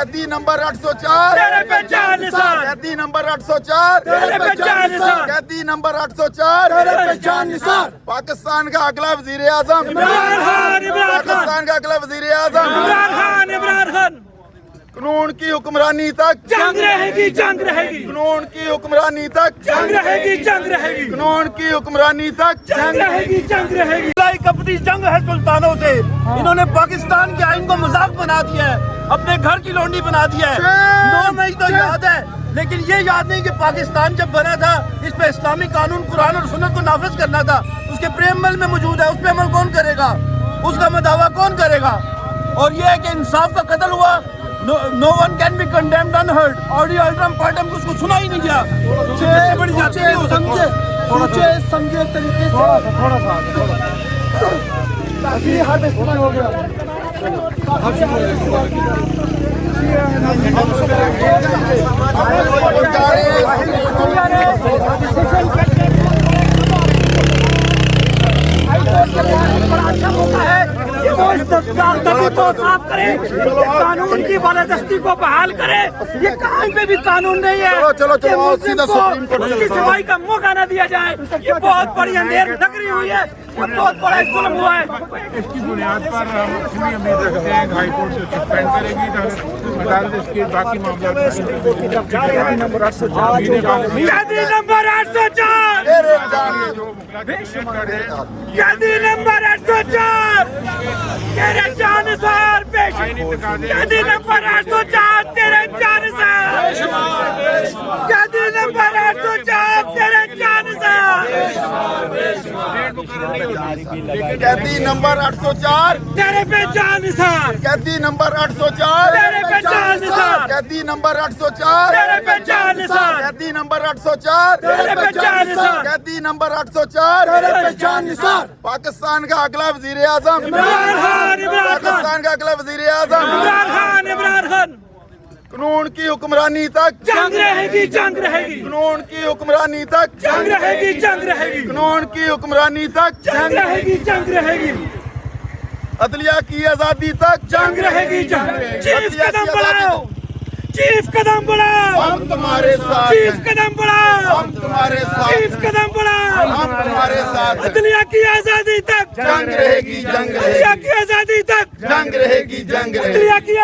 कैदी नंबर 804 तेरे पे जान निसार, कैदी नंबर 804 तेरे पे जान निसार, कैदी नंबर 804 तेरे पे जान निसार। पाकिस्तान का अगला वजीर आजम इमरान खान, इमरान खान, पाकिस्तान का अगला वजीर आजम इमरान खान, इमरान खान। कानून की हुक्मरानी तक जंग रहेगी, जंग रहेगी, कानून की हुक्मरानी तक जंग रहेगी, जंग रहेगी, कानून की हुक्मरानी तक जंग रहेगी, जंग रहेगी। अपनी जंग है सुल्तानों से। इन्होंने पाकिस्तान के आइन को मजाक बना दिया है, अपने घर की लौंडी बना दिया है। 9 मई तो याद है, लेकिन ये याद नहीं कि पाकिस्तान जब बना था इस पे इस्लामी कानून, कुरान और सुन्नत को नाफिज करना था। उसके प्रेमबल में मौजूद है, उस पे अमल कौन करेगा, उसका मदावा कौन करेगा। और ये है कि इंसाफ का कत्ल हुआ, no one can be condemned unheard। ऑडियो अल्ट्रम पार्टम को उसको सुना ही नहीं गया। समझे तरीके से थोड़ा सा अभी हर में सुना हो गया। को साफ करे, कानून की बलदस्ती को बहाल करे। ये कहीं पे भी कानून नहीं है। चलो कि मुस्लिम सीधा को सुप्रीम कोर्ट उसकी सफाई का मौका न दिया जाए। ये बहुत बड़ी अंधेर नगरी हुई है, ये बहुत बड़ा जुल्म हुआ है। इसकी बुनियाद पर हम पूरी उम्मीद रखते हैं हाई कोर्ट से सस्पेंड करेगी, अदालत इसके बाकी मामला कैदी नंबर 804, कैदी नंबर 804, तेरे जानिसार पेश। कैदी नंबर 804, तेरे जानिसार। कैदी नंबर 804, तेरे जानिसार। कैदी नंबर 804 तेरे पे जानिसार, कैदी नंबर 804 तेरे पे जानिसार, कैदी नंबर 804 तेरे पे जानिसार, कैदी नंबर 804 तेरे पे जानिसार, कैदी नंबर 804 तेरे पे जान निसार। पाकिस्तान का अगला वजीर आजम इमरान खान, इमरान खान, पाकिस्तान का अगला वजीर आजम इमरान खान, इमरान खान। कानून की हुक्मरानी तक जंग रहेगी, जंग रहेगी, कानून की हुक्मरानी तक जंग रहेगी, जंग रहेगी, कानून की हुक्मरानी तक जंग रहेगी, जंग रहेगी, अदलिया की आजादी तक जंग रहेगी, जंग। चीफ कदम बढ़ाओ, चीफ कदम बढ़ाओ, हम तुम्हारे साथ चीफ हैं, कदम बढ़ाओ, हम तुम्हारे साथ चीफ हैं, कदम बढ़ाओ। हम तुम्हारे साथ हैं। अदलिया की आजादी तक जंग रहेगी, जंग अदलिया रहेगी, की आजादी तक जंग रहेगी, जंग रहेगी। अदलिया की